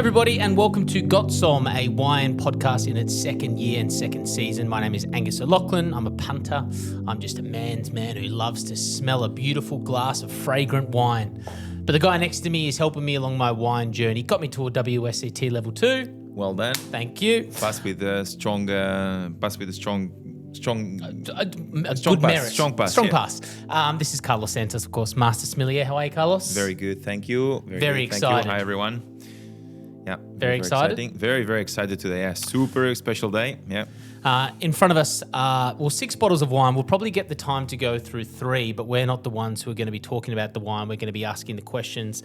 everybody, and welcome to Got Somme, a wine podcast in its second year and second season. My name is Angus O'Loughlin. I'm a punter. I'm just a man's man who loves to smell a beautiful glass of fragrant wine. But the guy next to me is helping me along my wine journey. Got me to a WSET level 2. Well done. Thank you. Pass with a strong pass. This is Carlos Santos, of course, Master Sommelier. How are you, Carlos? Very good, thank you. Very good. excited. Thank you. Hi, everyone. Yeah. Very excited? Exciting. Very, very excited today. Yeah, super special day. Yeah. In front of us, 6 bottles of wine. We'll probably get the time to go through 3, but we're not the ones who are going to be talking about the wine. We're going to be asking the questions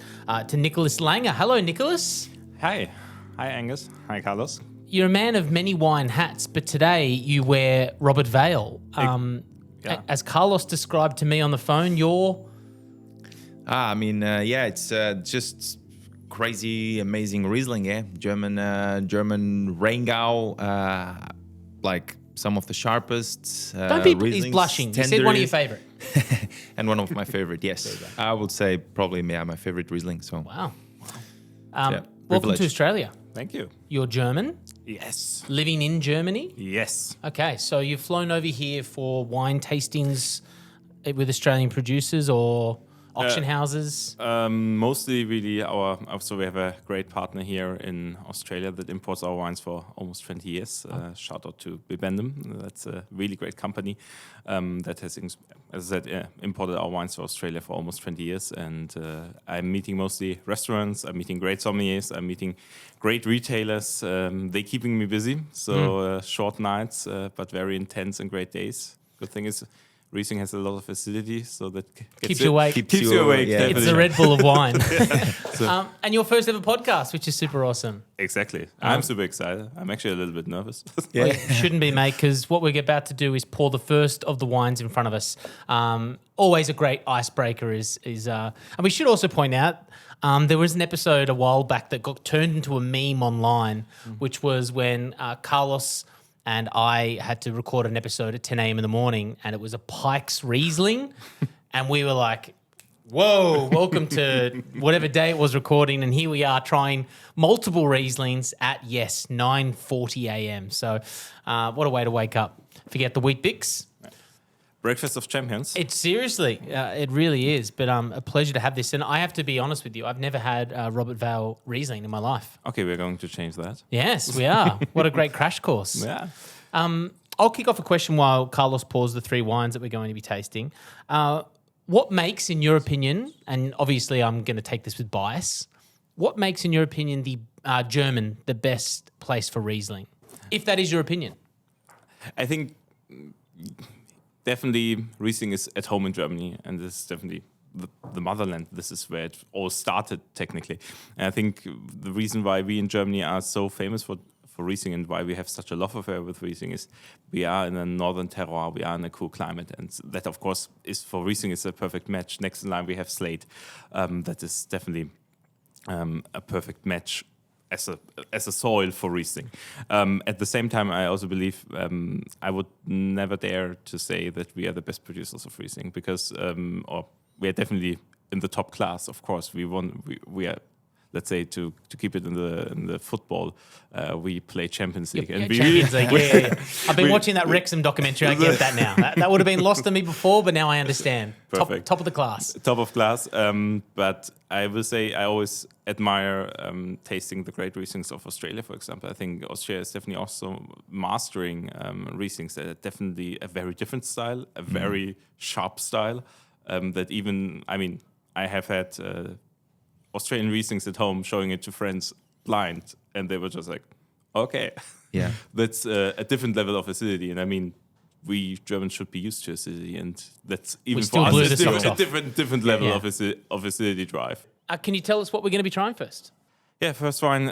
to Nicolas Langer. Hello, Nicolas. Hi. Hi, Angus. Hi, Carlos. You're a man of many wine hats, but today you wear Robert Weil. As Carlos described to me on the phone, you're... it's just crazy, amazing Riesling, yeah. German Rheingau, like some of the sharpest. Don't be Rieslings, he's blushing. tender. You said one of your favorite. And one of my favorite, yes. I would say probably my favorite Riesling. So Wow. Yeah, Welcome privilege. to Australia. Thank you. You're German, Yes. living in Germany. Yes. Okay, so you've flown over here for wine tastings with Australian producers or auction houses? Mostly really so we have a great partner here in Australia that imports our wines for almost 20 years. Shout out to Bibendum. That's a really great company that has, as I said, imported our wines for Australia for almost 20 years. And I'm meeting mostly restaurants, I'm meeting great sommeliers, I'm meeting great retailers. They're keeping me busy. So short nights, but very intense and great days. Good thing is Riesling has a lot of acidity, so that Keeps you awake. Keeps you awake. Yeah. Definitely. It's the Red Bull of wine. And your first ever podcast, which is super awesome. Exactly. I'm super excited. I'm actually a little bit nervous. Well, you shouldn't be, mate, because what we're about to do is pour the first of the wines in front of us. Always a great icebreaker and we should also point out there was an episode a while back that got turned into a meme online, which was when Carlos and I had to record an episode at 10 a.m. in the morning, and it was a Pike's Riesling, and we were like, whoa, welcome to whatever day it was recording, and here we are trying multiple Rieslings at, 9:40 a.m. So what a way to wake up. Forget the Wheat Bix. Breakfast of Champions. It really is, but a pleasure to have this. And I have to be honest with you, I've never had Robert Weil Riesling in my life. Okay, we're going to change that. Yes, we are. What a great crash course. Yeah. I'll kick off a question while Carlos pours the 3 wines that we're going to be tasting. What makes, in your opinion, and obviously I'm going to take this with bias, what makes, in your opinion, the German the best place for Riesling? If that is your opinion. I think definitely Riesling is at home in Germany, and this is definitely the motherland. This is where it all started, technically. And I think the reason why we in Germany are so famous for Riesling and why we have such a love affair with Riesling is we are in a northern terroir, we are in a cool climate, and that, of course, is for Riesling is a perfect match. Next in line, we have Slate. That is definitely a perfect match as a soil for Riesling. At the same time, I also believe I would never dare to say that we are the best producers of Riesling because we are definitely in the top class. Of course, we are. Let's say to keep it in the football, we play Champions League. Champions League. Yeah. I've been watching that Wrexham documentary. I get that now. That would have been lost to me before, but now I understand. Perfect. Top of the class. Top of class. But I will say I always admire tasting the great Rieslings of Australia, for example. I think Australia is definitely also mastering Rieslings. They're definitely a very different style, a very sharp style. I have had Australian Rieslings at home, showing it to friends blind, and they were just like, okay, Yeah. that's a different level of acidity. And I mean, we Germans should be used to acidity, and that's even still for blew us the a socks off. different level Yeah. of acidity drive. Can you tell us what we're going to be trying first? Yeah, first wine,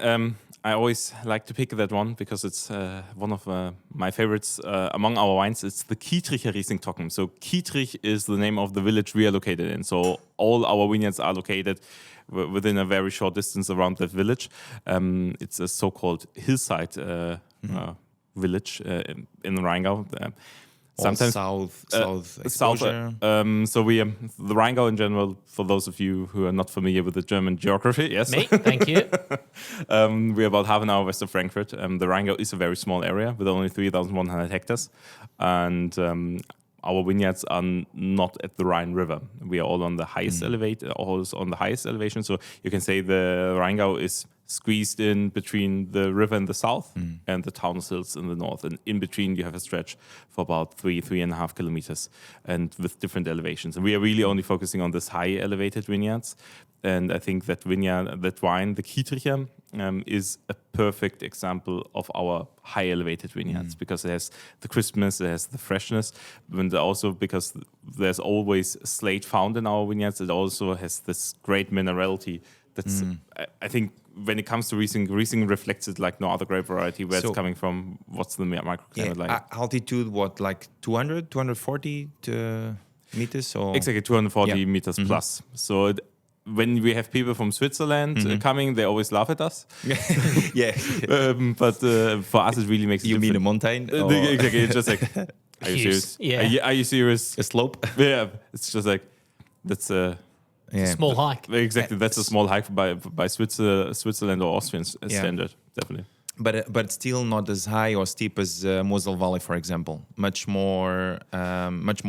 I always like to pick that one because it's one of my favorites among our wines. It's the Kiedrich Riesling Trocken. So Kiedrich is the name of the village we are located in. So all our vineyards are located within a very short distance around that village. It's a so-called hillside village in Rheingau. Sometimes south south. exposure. So the Rheingau in general. For those of you who are not familiar with the German geography, yes, Me, thank you. we're about half an hour west of Frankfurt. The Rheingau is a very small area with only 3,100 hectares, and our vineyards are not at the Rhine River. We are all on the highest elevation. So you can say the Rheingau is squeezed in between the river in the south and the Taunus Hills in the north. And in between, you have a stretch for about 3.5 kilometers, and with different elevations. And we are really only focusing on this high elevated vineyards. And I think that wine, the Kiedricher, is a perfect example of our high elevated vineyards because it has the crispness, it has the freshness, and also because there's always slate found in our vineyards, it also has this great minerality. That's I think when it comes to Riesling reflects it like no other grape variety. Where it's coming from, what's the microclimate like? Altitude, what, like 200, 240 meters? Or? Exactly, 240 meters plus. So when we have people from Switzerland coming, they always laugh at us. Yeah. But for us, it really makes it You mean a different. mountain? Exactly, it's just like, are you serious? Yeah. Are you serious? A slope? Yeah, it's just like, that's Small hike. Exactly, that's a small hike by Switzerland or Austrian standard, definitely. But still not as high or steep as Mosel Valley, for example. Much more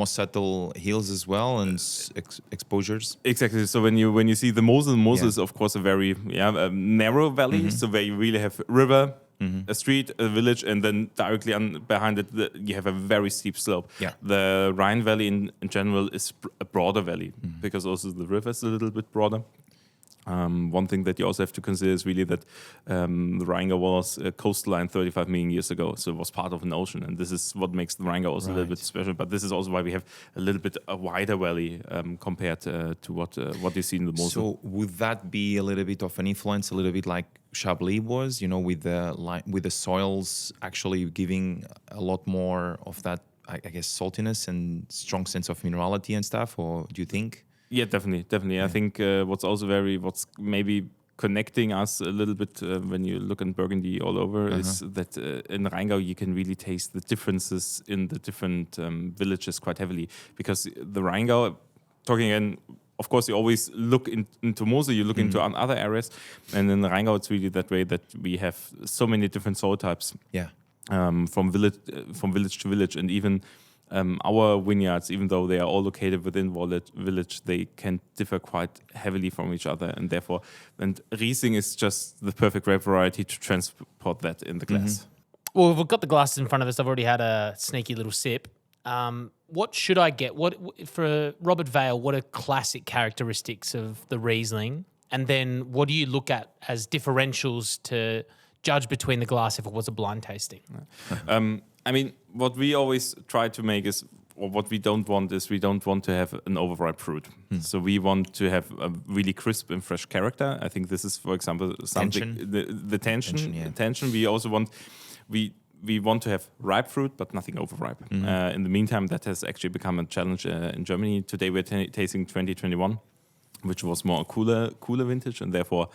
subtle hills as well and exposures. Exactly. So when you see the Mosel is of course a very narrow valley. So where you really have river, a street, a village, and then directly behind it you have a very steep slope. Yeah. The Rhine Valley in general is a broader valley because also the river is a little bit broader. One thing that you also have to consider is really that the Rheingau was a coastline 35 million years ago, so it was part of an ocean, and this is what makes the Rheingau also a little bit special. But this is also why we have a little bit a wider valley compared to what you see in the Mosel. So would that be a little bit of an influence, a little bit like Chablis was, with the soils actually giving a lot more of that, I guess, saltiness and strong sense of minerality and stuff, or do you think? Yeah, definitely. Yeah. I think what's maybe connecting us a little bit when you look in Burgundy all over is that in Rheingau you can really taste the differences in the different villages quite heavily, because the Rheingau, talking again, of course you always look into Mosel, you look into other areas, and in the Rheingau it's really that way that we have so many different soil types. Yeah. From village to village, and even our vineyards, even though they are all located within village, they can differ quite heavily from each other, and therefore, Riesling is just the perfect grape variety to transport that in the glass. Well, we've got the glasses in front of us. I've already had a sneaky little sip. What should I get? What for Robert Weil? What are classic characteristics of the Riesling? And then what do you look at as differentials to judge between the glass if it was a blind tasting? I mean, what we always try to make is, or what we don't want is, we don't want to have an overripe fruit. So we want to have a really crisp and fresh character. I think this is, for example, something the tension. We also want we want to have ripe fruit, but nothing overripe. In the meantime, that has actually become a challenge in Germany. Today we're tasting 2021, which was more a cooler vintage, and therefore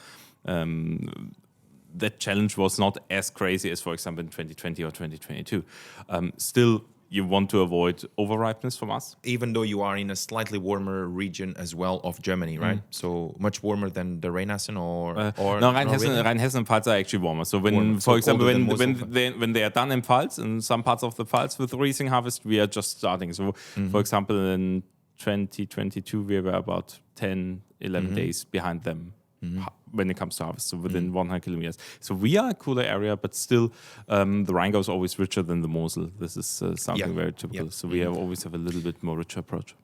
that challenge was not as crazy as, for example, in 2020 or 2022. Still, you want to avoid overripeness from us. Even though you are in a slightly warmer region as well of Germany, right? So much warmer than the Rheinhessen or no, Rheinhessen and Pfalz are actually warmer. So for example, when they are done in Pfalz, in some parts of the Pfalz with Riesling harvest, we are just starting. So for example, in 2022, we were about 10, 11 days behind them. When it comes to harvest, so within 100 kilometers. So we are a cooler area, but still the Rheingau is always richer than the Mosel. This is something very typical. So we always have a little bit more richer approach.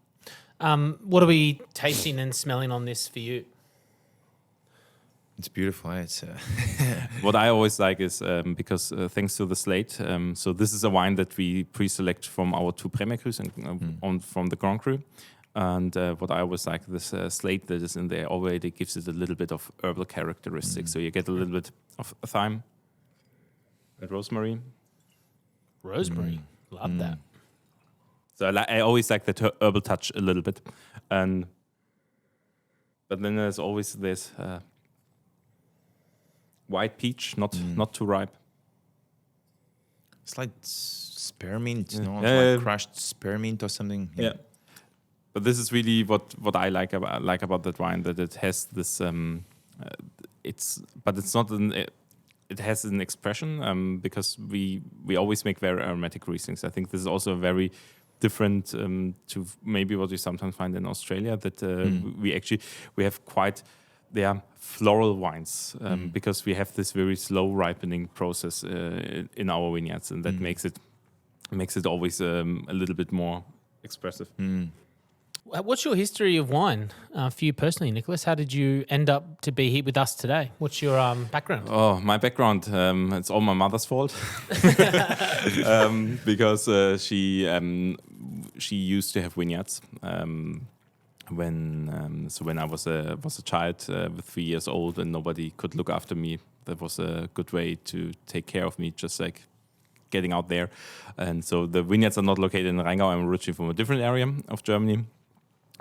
What are we tasting and smelling on this for you? It's beautiful. It's what I always like is because thanks to the slate, so this is a wine that we pre-select from our two Premier Crus and from the Grand Cru. And what I always like, this slate that is in there already gives it a little bit of herbal characteristics. So you get a little bit of thyme and rosemary. Rosemary, love that. So I always like that herbal touch a little bit. But then there's always this white peach, not too ripe. It's like spearmint, no? Yeah. Like crushed spearmint or something. Yeah. But this is really what I like about that wine, that it has this. It's not it has an expression because we always make very aromatic Rieslings. I think this is also very different to maybe what you sometimes find in Australia, that we have quite floral wines because we have this very slow ripening process in our vineyards, and that makes it always a little bit more expressive. What's your history of wine for you personally, Nicolas? How did you end up to be here with us today? What's your background? Oh, my background, it's all my mother's fault because she used to have vineyards. When I was a child with 3 years old and nobody could look after me, that was a good way to take care of me, just like getting out there. And so the vineyards are not located in Rheingau. I'm originally from a different area of Germany,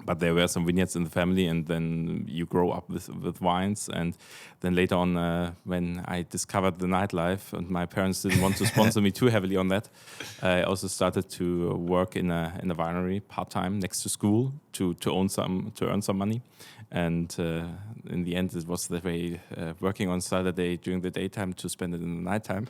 but there were some vineyards in the family, and then you grow up with wines. And then later on, when I discovered the nightlife and my parents didn't want to sponsor me too heavily on that, I also started to work in a winery part-time next to school to earn some money. And in the end, it was the way working on Saturday during the daytime to spend it in the nighttime.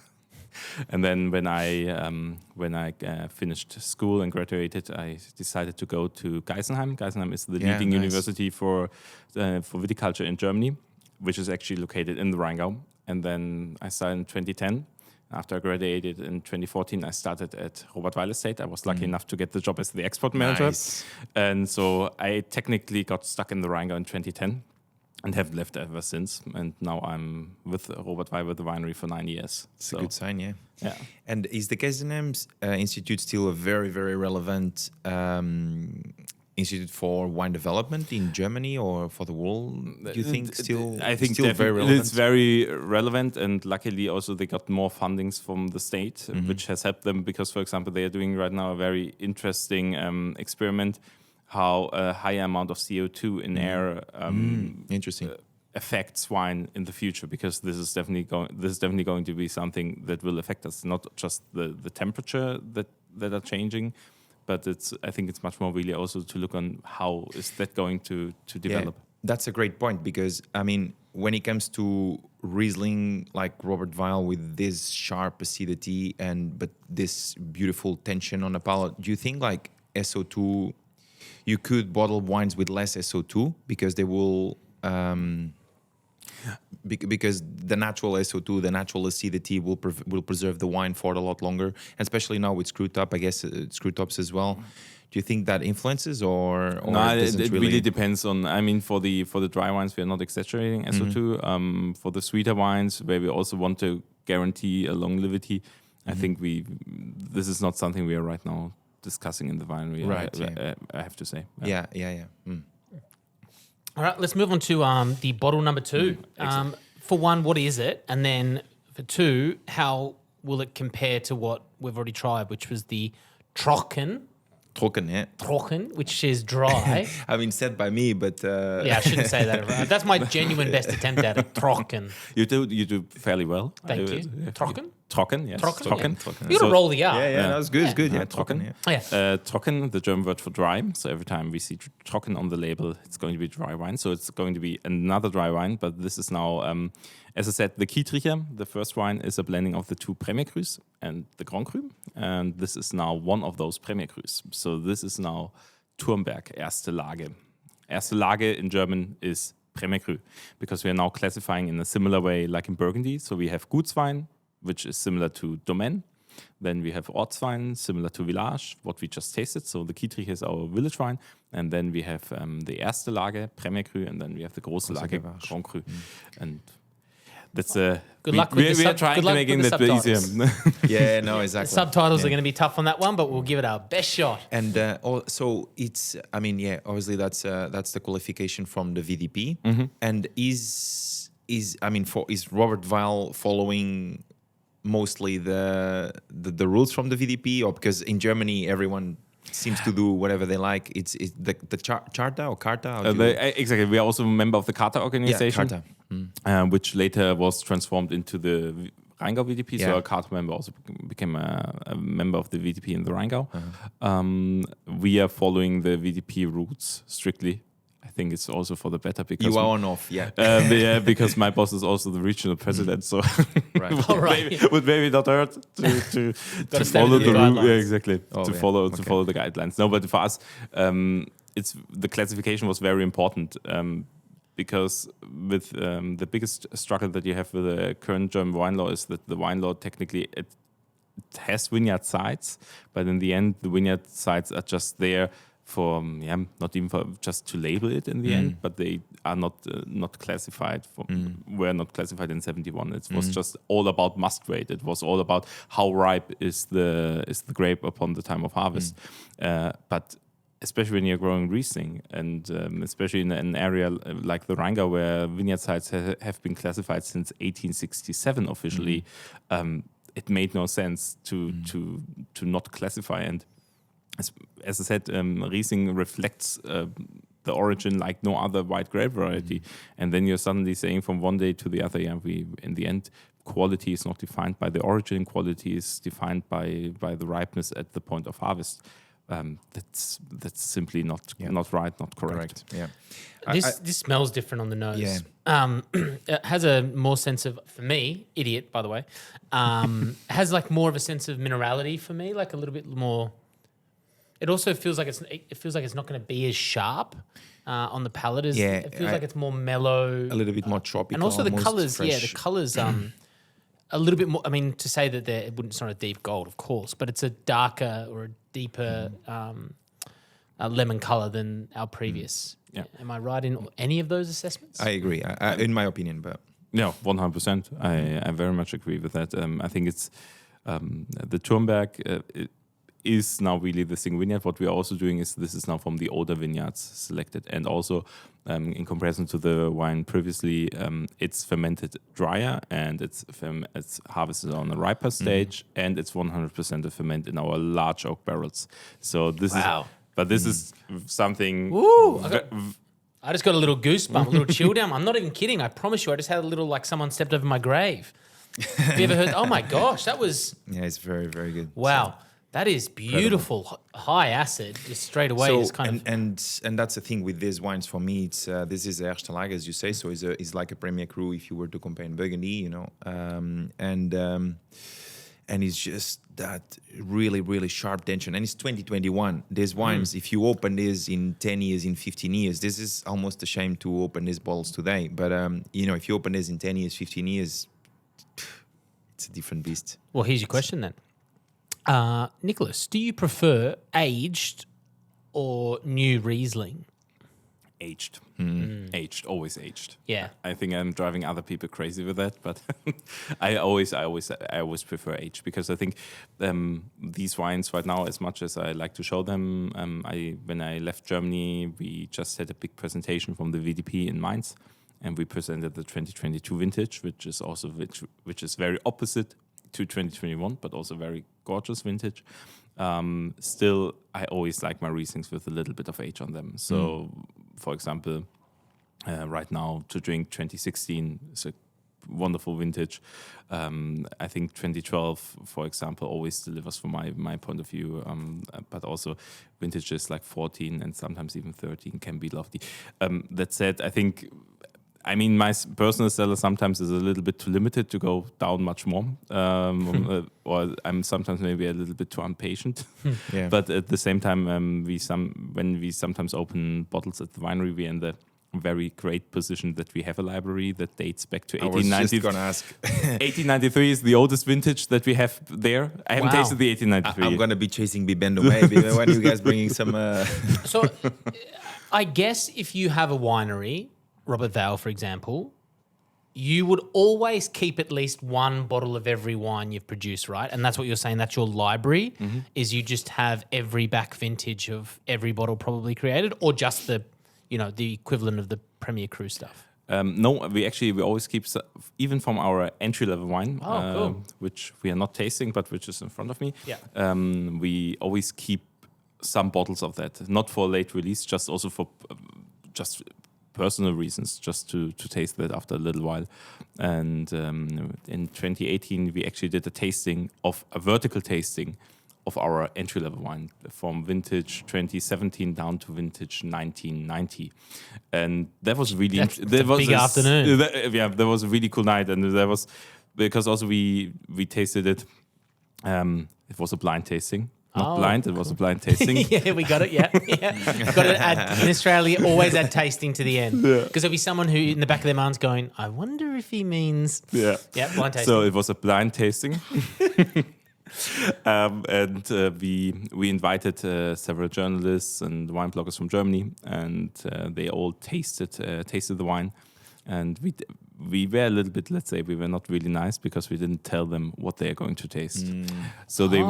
And then when I finished school and graduated, I decided to go to Geisenheim. Geisenheim is the leading university for viticulture in Germany, which is actually located in the Rheingau. And then I started in 2010. After I graduated in 2014, I started at Robert Weil estate. I was lucky enough to get the job as the export manager. Nice. And so I technically got stuck in the Rheingau in 2010. And haven't left ever since. And now I'm with Robert Weil with the winery for 9 years. It's a good sign, yeah. Yeah. And is the Geisenheim Institute still a very, very relevant institute for wine development in Germany or for the world? Do you think still? I think still very relevant? It's very relevant, and luckily also they got more fundings from the state, which has helped them because, for example, they are doing right now a very interesting experiment. How a higher amount of CO2 in air Interesting. Affects wine in the future, because this is definitely going to be something that will affect us, not just the temperature that are changing, but I think it's much more really also to look on how is that going to develop. Yeah, that's a great point, because I mean, when it comes to Riesling, like Robert Weil with this sharp acidity but this beautiful tension on the palate, do you think like SO2? You could bottle wines with less SO2 because they will, because the natural SO2, the natural acidity will preserve the wine for a lot longer, especially now with screw top. I guess screw tops as well. Do you think that influences or no? It really depends on. I mean, for the dry wines, we are not exaggerating SO2. For the sweeter wines, where we also want to guarantee a longevity, I think this is not something we are right now discussing in the winery, right? I have to say. Yeah. All right, let's move on to the bottle number 2. For one, what is it? And then for 2, how will it compare to what we've already tried, which was the Trocken, which is dry. I mean, said by me, but yeah, I shouldn't say that. That's my genuine best attempt at it. Trocken. You do fairly well. Thank you. Trocken, yes. Trocken. Trocken. You got to roll the R. Yeah, that was good. It's good. Yeah, Trocken. Yeah. Trocken, the German word for dry. So every time we see Trocken on the label, it's going to be dry wine. So it's going to be another dry wine. But this is now, as I said, the Kiedrich, the first wine, is a blending of the 2 Premier Crus and the Grand Cru. And this is now one of those Premier Crus. So this is now Turmberg Erste Lage. Erste Lage in German is Premier Cru, because we are now classifying in a similar way like in Burgundy. So we have Gutswein, which is similar to Domaine. Then we have Ortswein, similar to Village, what we just tasted. So the Kiedrich is our village wine. And then we have the Erste Lage, Premier Cru, and then we have the Große Lage, Grand Cru. And that's good luck with we are trying to make it easier. Yeah, no, exactly. The subtitles are going to be tough on that one, but we'll give it our best shot. And so it's, I mean, yeah, obviously that's the qualification from the VDP. And is Robert Weil following mostly the rules from the VDP, or because in Germany everyone seems to do whatever they like? It's the Charta or Carta? Exactly. We are also a member of the Carta organization, Carta. Which later was transformed into the Rheingau VDP. So Yeah. a card member also became a member of the VDP in the Rheingau. We are following the VDP routes strictly. I think it's also for the better because You are on off, yeah. yeah, because my boss is also the regional president, so Right. All right. would maybe not hurt to Gotta stay follow within the the route. guidelines. Yeah, exactly. Oh, to yeah. follow Okay. to follow the guidelines. No, but for us, it's the classification was very important. Because with the biggest struggle that you have with the current German wine law is that the wine law technically it has vineyard sites, but in the end the vineyard sites are just there for not even for just to label it in the end, but they are not classified. Were not classified in 71. It was just all about must grade. It was all about how ripe is the grape upon the time of harvest, but especially when you're growing Riesling, and especially in an area like the Rheingau, where vineyard sites have been classified since 1867 officially, it made no sense to not classify. And as I said, Riesling reflects the origin like no other white grape variety. And then you're suddenly saying from one day to the other, we in the end, quality is not defined by the origin, quality is defined by the ripeness at the point of harvest. That's simply not right, not correct. Yeah. This smells different on the nose. Yeah. It has a more sense of, for me, idiot by the way, has like more of a sense of minerality for me, like a little bit more. It also feels like it's not going to be as sharp on the palate as it feels like it's more mellow, A little bit more tropical. and also the almost colors. fresh. Yeah, the colors. A little bit more. I mean, to say that it's not a deep gold, of course, but it's a darker or a deeper lemon color than our previous. Yeah. Am I right in any of those assessments? I agree, in my opinion, but Yeah, 100%. I very much agree with that. I think it's the Thurmberg it is now really the single vineyard. What we are also doing is this is now from the older vineyards selected, and also in comparison to the wine previously, it's fermented drier and it's harvested on a riper stage, and it's 100% fermented in our large oak barrels. So this is something. Ooh, I just got a little goosebump, a little chill down. I'm not even kidding. I promise you, I just had a little like someone stepped over my grave. Have you ever heard? Oh my gosh, that was it's very, very good. wow. That is beautiful, high acid, just straight away. So, Just kind of and that's the thing with these wines for me. It's this is Erste Lage, as you say. So it's like a Premier Cru if you were to compare in Burgundy, and it's just that really, really sharp tension. And it's 2021. There's wines. If you open this in 10 years, in 15 years, this is almost a shame to open these bottles today. But if you open this in 10 years, 15 years, it's a different beast. well, here's your question then. Nicolas, do you prefer aged or new Riesling? Aged. Aged, always aged. Yeah. I think I'm driving other people crazy with that, but I always prefer aged, because I think these wines right now, as much as I like to show them, when I left Germany, we just had a big presentation from the VDP in Mainz, and we presented the 2022 vintage, which is very opposite to 2021, but also very gorgeous vintage. Still, I always like my Rieslings with a little bit of age on them. So, for example, right now to drink 2016 is a wonderful vintage. I think 2012, for example, always delivers from my point of view. But also vintages like 14 and sometimes even 13 can be lovely. That said, I mean, my personal cellar sometimes is a little bit too limited to go down much more, or I'm sometimes maybe a little bit too impatient. Yeah. But at the same time, when we sometimes open bottles at the winery, we're in the very great position that we have a library that dates back to I was 1890. just gonna ask. 1893 is the oldest vintage that we have there. I haven't Wow. tasted the 1893. I'm gonna be chasing Bibendo maybe. When you guys bringing some? So, I guess if you have a winery, Robert Weil, for example, you would always keep at least one bottle of every wine you've produced, right? And that's what you're saying. That's your library. Is you just have every back vintage of every bottle probably created, or just the equivalent of the Premier Cru stuff? No, we always keep, even from our entry-level wine, cool. which we are not tasting, but which is in front of me. Yeah. We always keep some bottles of that, not for late release, just also for just personal reasons, just to taste that after a little while. And in 2018, we actually did a vertical tasting of our entry-level wine from vintage 2017 down to vintage 1990. And that was really... That was a big afternoon. That was a really cool night. And that was... Because also we tasted it... it was a blind tasting. Not blind, it was a blind tasting. Yeah, we got it, yeah. Got it in Australia, always add tasting to the end. Because there'll be someone who in the back of their mind's going, I wonder if he means... Yeah, blind tasting. So it was a blind tasting. We invited several journalists and wine bloggers from Germany, and they all tasted the wine. And we were a little bit, let's say, we were not really nice because we didn't tell them what they are going to taste. So they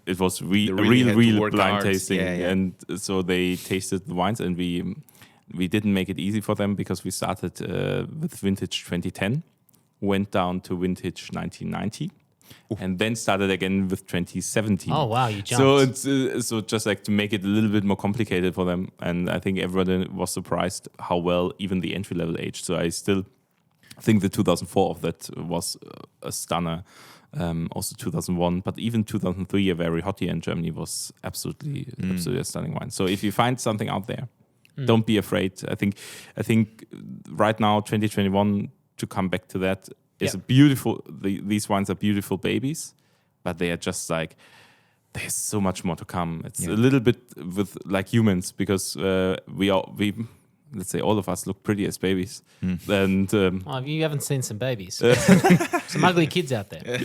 it was a real blind tasting. And so they tasted the wines, and we didn't make it easy for them because we started with vintage 2010, went down to vintage 1990. And then started again with 2017. Oh wow, you jumped. So it's so just like to make it a little bit more complicated for them, and I think everyone was surprised how well even the entry level aged. So I still think the 2004 of that was a stunner. Also 2001, but even 2003, a very hot year in Germany, was absolutely a stunning wine. So if you find something out there, don't be afraid. I think right now 2021 to come back to that. It's a beautiful. These wines are beautiful babies, but they are just like there's so much more to come. It's a little bit with like humans because we let's say all of us look pretty as babies. And you haven't seen some babies, some ugly kids out there.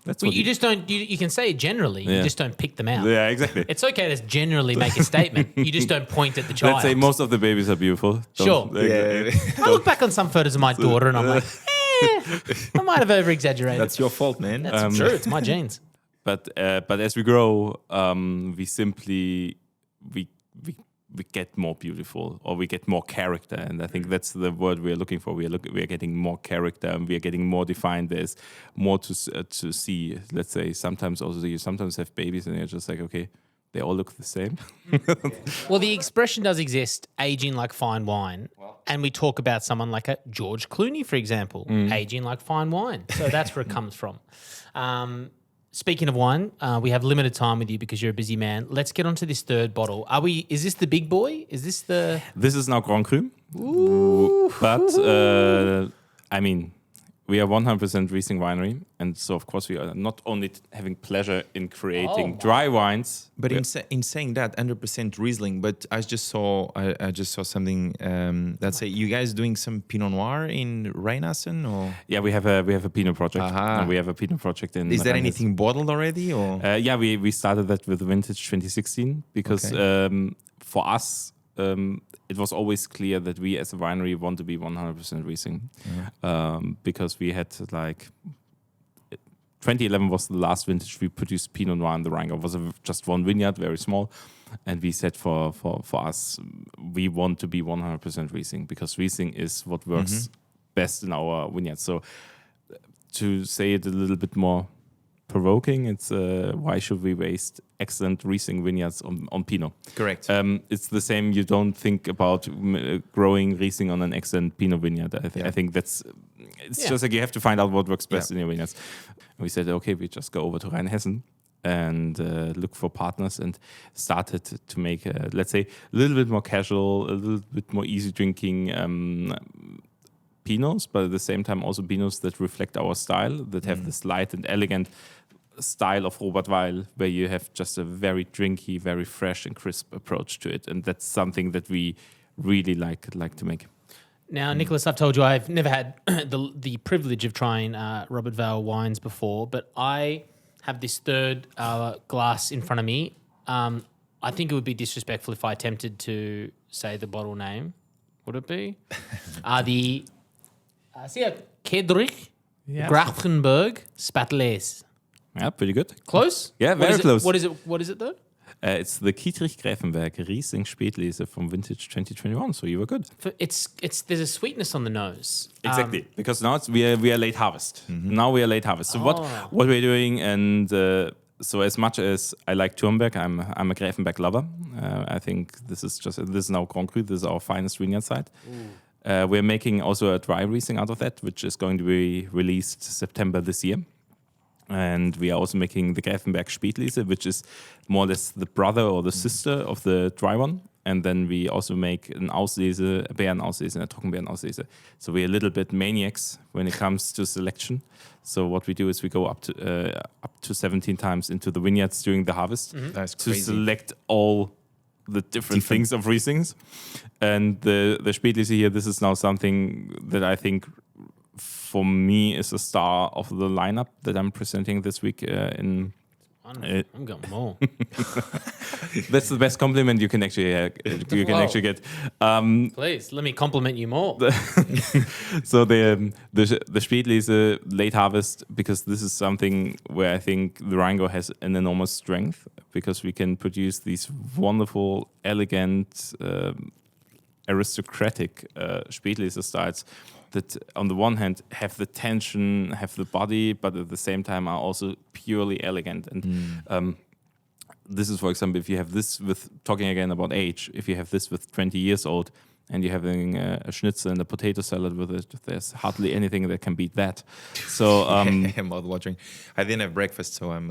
That's you just don't. You can say it generally. You just don't pick them out. Yeah, exactly. It's okay to generally make a statement. You just don't point at the child. Let's say most of the babies are beautiful. Sure. I look back on some photos of my daughter and I'm like, I might have over-exaggerated. That's your fault, man. That's true. It's my genes. But as we grow, we simply we get more beautiful, or we get more character, and I think that's the word we are looking for. We are getting more character, and we are getting more defined. There's more to see. Let's say sometimes also you sometimes have babies, and you're just like, okay, they all look the same. Well, the expression does exist, aging like fine wine. And we talk about someone like a George Clooney, for example, aging like fine wine. So that's where it comes from. Speaking of wine, we have limited time with you because you're a busy man. Let's get on to this third bottle. Is this the big boy? Is this the... This is now Grand Cru. But, I mean... We are 100% Riesling winery, and so of course we are not only having pleasure in creating dry wines. But in saying that, 100% Riesling. But I just saw something that say you guys doing some Pinot Noir in Rheingau, or yeah, we have a Pinot project. And we have a Pinot project in. Is there anything bottled already, or yeah, we started that with vintage 2016 because for us. It was always clear that we as a winery want to be 100% Riesling because we had like 2011 was the last vintage we produced Pinot Noir in the Rheingau. It was just one vineyard, very small, and we said for us we want to be 100% Riesling because Riesling is what works best in our vineyard. So to say it a little bit more provoking, it's why should we waste excellent Riesling vineyards on Pinot? Correct. It's the same. You don't think about growing Riesling on an excellent Pinot vineyard. I think that's just like you have to find out what works best in your vineyards. And we said, okay, we just go over to Rheinhessen and look for partners and started to make, let's say, a little bit more casual, a little bit more easy drinking Pinots, but at the same time also Pinots that reflect our style, that have this light and elegant style of Robert Weil, where you have just a very drinky, very fresh and crisp approach to it. And that's something that we really like to make. Now, Nicolas, I've told you I've never had the privilege of trying Robert Weil wines before, but I have this third glass in front of me. I think it would be disrespectful if I attempted to say the bottle name. Would it be? Kiedrich, Grafenberg, Spatles. Yeah, pretty good. Close? Yeah, very close. What is it though? It's the Kiedrich Grafenberg Riesling Spätlese from vintage 2021. So you were good. There's a sweetness on the nose. Exactly, because now we are late harvest. Now we are late harvest. So what we're doing, and so as much as I like Thurmberg, I'm a Grafenberg lover. I think this is now concrete. This is our finest vineyard site. We're making also a dry Riesling out of that, which is going to be released September this year. And we are also making the Gräfenberg Spätlese, which is more or less the brother or the sister of the dry one. And then we also make an Auslese, a Beerenauslese, and a Trockenbeerenauslese. So we're a little bit maniacs when it comes to selection. So what we do is we go up to 17 times into the vineyards during the harvest That's to crazy. select all the different things of Rieslings. And the Spätlese here, this is now something that I think for me is a star of the lineup that I'm presenting this week in. I'm going more. That's the best compliment you can actually get. Please let me compliment you more. So the Spätlese late harvest, because this is something where I think the Rheingau has an enormous strength, because we can produce these wonderful, elegant, aristocratic Spätlese styles that on the one hand have the tension, have the body, but at the same time are also purely elegant. And this is, for example, if you have this with, talking again about age, if you have this with 20 years old and you're having a schnitzel and a potato salad with it, there's hardly anything that can beat that. So Mouth watering. I didn't have breakfast, so I'm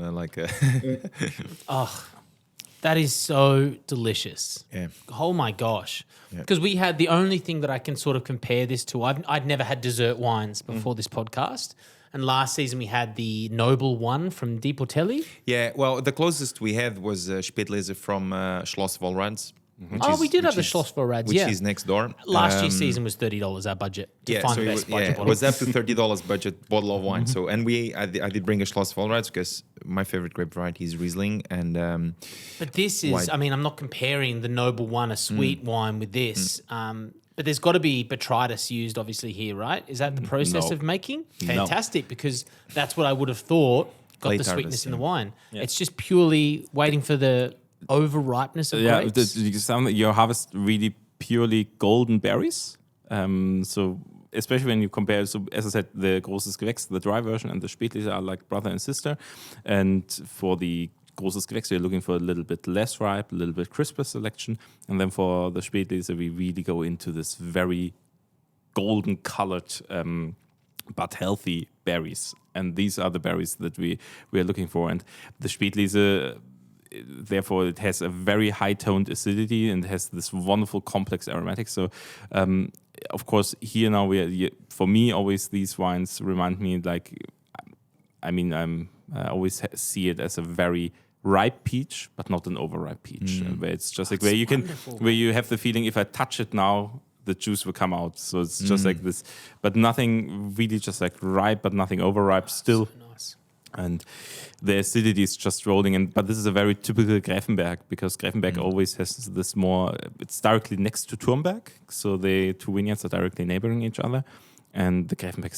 That is so delicious. Yeah. Oh my gosh. Yeah. Because we had the only thing that I can sort of compare this to. I'd never had dessert wines before this podcast. And last season we had the Noble one from Di Portelli. Yeah, well, the closest we had was Spätlese from Schloss Vollrads. We did have the Schloss Vorrads, which yeah. is next door. Last year's season was $30 our budget to find the best budget it bottle. was up to $30 budget bottle of wine. So, and I did bring a Schloss Vollrads because my favorite grape variety is Riesling, and But this is, I mean, I'm not comparing the Noble one, a sweet wine, with this. But there's got to be botrytis used, obviously, here, right? Is that the process No. of making? No. Fantastic, because that's what I would have thought got Late the sweetness harvest, in the yeah. wine. It's just purely waiting for the over-ripeness of grapes. You harvest really purely golden berries. So especially when you compare, so as I said, the Großes Gewächs, the dry version, and the Spätlese are like brother and sister. And for the Großes Gewächs, you're looking for a little bit less ripe, a little bit crisper selection. And then for the Spätlese, we really go into this very golden colored but healthy berries. And these are the berries that we are looking for. And the Spätlese, therefore, it has a very high-toned acidity and has this wonderful complex aromatics. So, of course, here now for me, always these wines remind me like, I always see it as a very ripe peach, but not an overripe peach. Where it's just like where you have the feeling if I touch it now, the juice will come out. So it's just like this, but nothing really just like ripe, but nothing overripe still. So nice. And the acidity is just rolling in. But this is a very typical Gräfenberg, because Gräfenberg always has this more, it's directly next to Turmberg. So the two vineyards are directly neighboring each other. And the Gräfenberg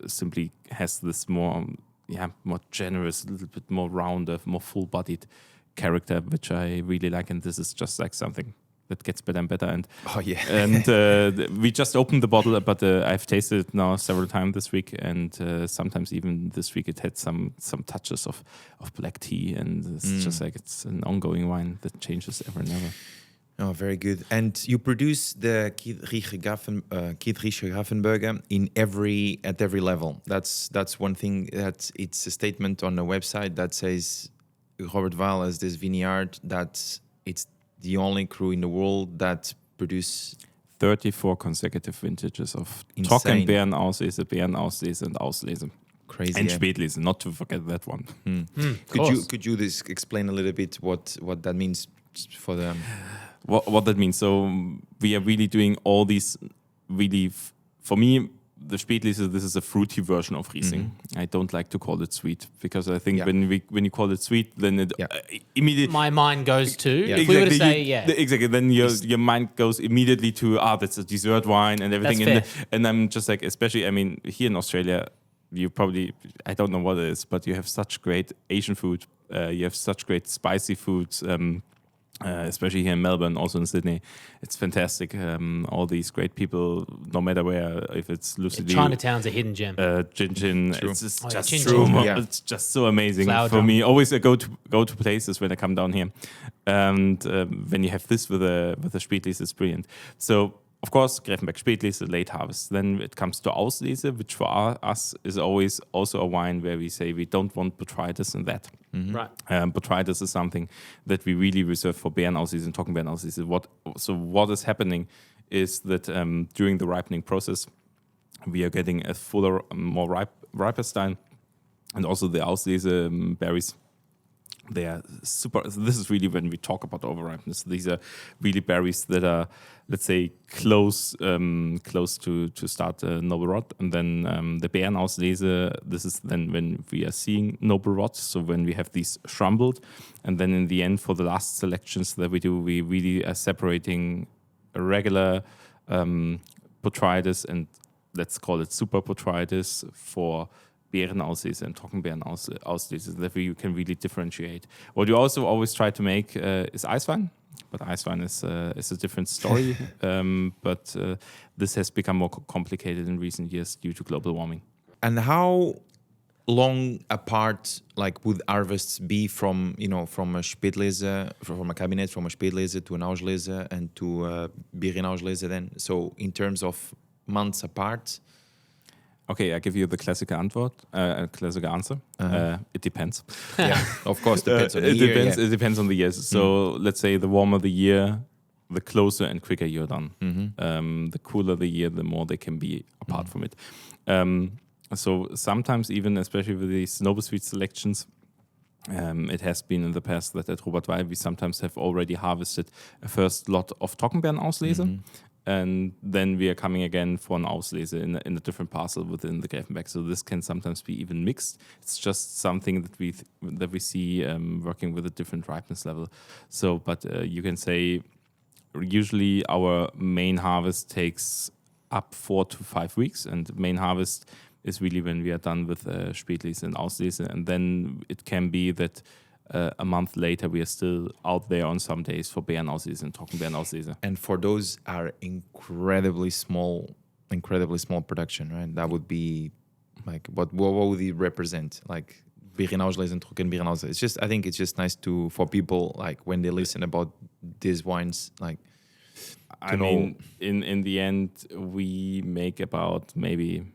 simply has this more generous, a little bit more rounded, more full-bodied character, which I really like. And this is just like something that gets better and better. And we just opened the bottle, but I've tasted it now several times this week, and sometimes even this week it had some touches of black tea, and it's just like it's an ongoing wine that changes ever and ever. Oh, very good. And you produce the Kiedrich Grafenberger at every level. That's one thing. That it's a statement on the website that says Robert Weil has this vineyard that it's the only crew in the world that produce 34 consecutive vintages of Insane. Trockenbeerenauslese, Beerenauslese, and Auslese. Crazy. And Yeah. Spätlese, not to forget that one. Could you explain a little bit what that means for them? What that means? So we are really doing all these for me, the Spätlese, this is a fruity version of Riesling. I don't like to call it sweet, because I think when you call it sweet, then it immediately My mind goes to, Yeah. if we were to say, exactly. Then your mind goes immediately to that's a dessert wine and everything. That's And I'm just like, especially, I mean, here in Australia, you probably, I don't know what it is, but you have such great Asian food. You have such great spicy foods. especially here in Melbourne, also in Sydney. It's fantastic. All these great people, no matter where, if it's Lucidity, Chinatown's a hidden gem. Gin, True. it's just, Oh, yeah, just Gin so, Gin. Yeah. it's just so amazing Flower for drum. me. Always I go to places when I come down here, and when you have this with a Spätlese, it's brilliant. So. Of course, Grevenberg Spätlese, late harvest. Then it comes to Auslese, which for us is always also a wine where we say we don't want botrytis in that. Right. Botrytis is something that we really reserve for Beerenauslese and Trockenbeerenauslese. What is happening is that during the ripening process, we are getting a fuller, more riper style, and also the Auslese berries. They are super. This is really when we talk about overripeness. These are really berries that are, let's say, close to start noble rot, and then the Beerenauslese. This is then when we are seeing noble rot. So when we have these shrumbled, and then in the end, for the last selections that we do, we really are separating a regular botrytis and let's call it super botrytis for Beerenauslese and Trockenbeerenauslese that we can really differentiate. What you also always try to make is Eiswein, but Eiswein is a different story. But this has become more complicated in recent years due to global warming. And how long apart, like, would harvests be from from a Spätlese, from a cabinet, from a Spätlese to an Auslese and to a Beerenauslese then? So in terms of months apart. Okay, I give you the classic answer. It depends. Yeah, of course, depends on the it year. Depends. Yeah. It depends on the years. So let's say the warmer the year, the closer and quicker you're done. The cooler the year, the more they can be apart from it. So sometimes even, especially with these noble sweet selections, it has been in the past that at Robert Weil we sometimes have already harvested a first lot of Trockenbeerenauslese. And then we are coming again for an Auslese in a different parcel within the Grevenberg. So this can sometimes be even mixed. It's just something that we see working with a different ripeness level. So, but you can say usually our main harvest takes up 4 to 5 weeks, and main harvest is really when we are done with Spätlese and Auslese, and then it can be that a month later we are still out there on some days for Beerenauslese and Trockenbeerenauslese. And for those are incredibly small production, right? That would be like what would it represent? Like Beerenauslese and Trockenbeerenauslese. It's just, I think it's just nice for people, like when they listen about these wines, like I mean, in the end, we make about maybe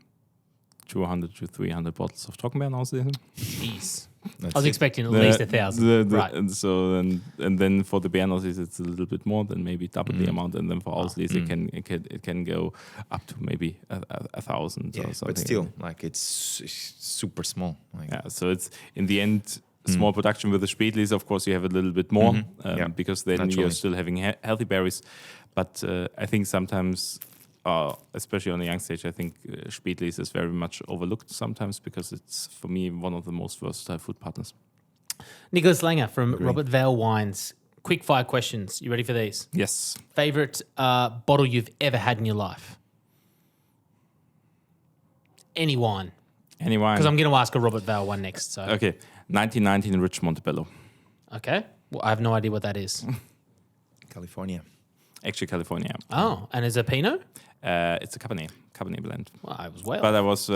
200 to 300 bottles of Trockenbeerenauslese. Jeez. That's I was it. expecting at least 1,000. Right. And so and then for the Beerenauslese it's a little bit more than maybe double the amount, and then for Auslese it can go up to maybe 1,000 or something. But still, like it's super small. Like, Yeah, so it's in the end small production. With the Spätlese, of course, you have a little bit more because then Naturally. you're still having healthy berries. But I think sometimes, especially on the young stage, I think Spätlese is very much overlooked sometimes because it's, for me, one of the most versatile food partners. Nicolas Langer from Robert Weil Wines. Quick fire questions. You ready for these? Yes. Favorite bottle you've ever had in your life? Any wine. Any wine? Because I'm going to ask a Robert Weil one next. So Okay. 1919 Rich Montebello. Okay. Well, I have no idea what that is. California. Actually, California. Oh, and is it Pinot? It's a Cabernet blend. Well, I was well. But I was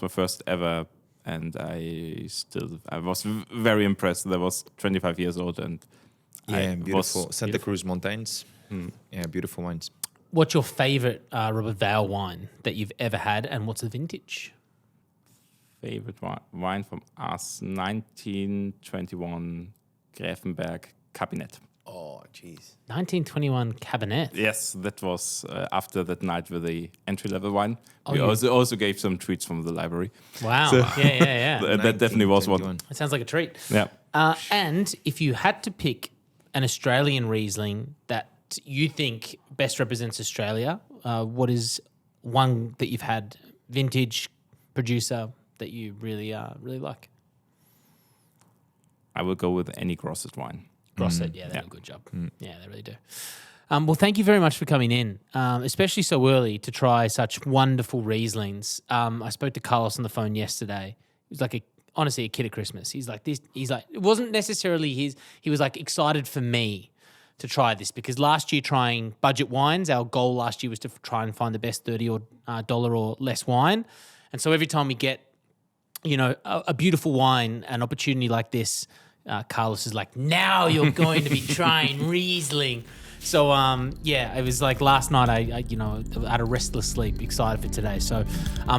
my first ever, and I was very impressed. I was 25 years old, and Yeah, I beautiful. was Santa Cruz Mountains. Yeah, beautiful wines. What's your favorite Robert Weil wine that you've ever had, and what's the vintage? Favorite wine from us, 1921 Grevenberg Cabinet. Oh, jeez. 1921 Cabernet. Yes, that was after that night with the entry-level wine. Oh, We yeah. also gave some treats from the library. Wow. So- Yeah. That definitely was one. 1921. It sounds like a treat. Yeah. And if you had to pick an Australian Riesling that you think best represents Australia, what is one that you've had, vintage, producer, that you really like? I will go with any Grosset wine. Grosset, yeah, they do a good job. Yeah, they really do. Well, thank you very much for coming in, especially so early to try such wonderful Rieslings. I spoke to Carlos on the phone yesterday. He was like honestly a kid at Christmas. He's like this. He's like, it wasn't necessarily his. He was like excited for me to try this, because last year trying budget wines, our goal last year was to try and find the best $30 or less wine. And so every time we get, a beautiful wine, an opportunity like this, Carlos is like, now you're going to be trying Riesling. So, it was like last night I had a restless sleep, excited for today. So,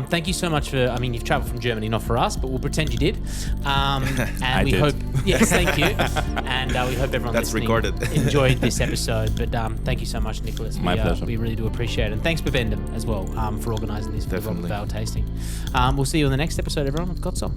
thank you so much for, you've traveled from Germany, not for us, but we'll pretend you did. And we hope, yes, thank you. And we hope everyone That's listening recorded. enjoyed this episode. But thank you so much, Nicolas. My pleasure. We really do appreciate it. And thanks, Bibendum, as well, for organising this for the Robert Weil tasting. We'll see you in the next episode, everyone. I've got some.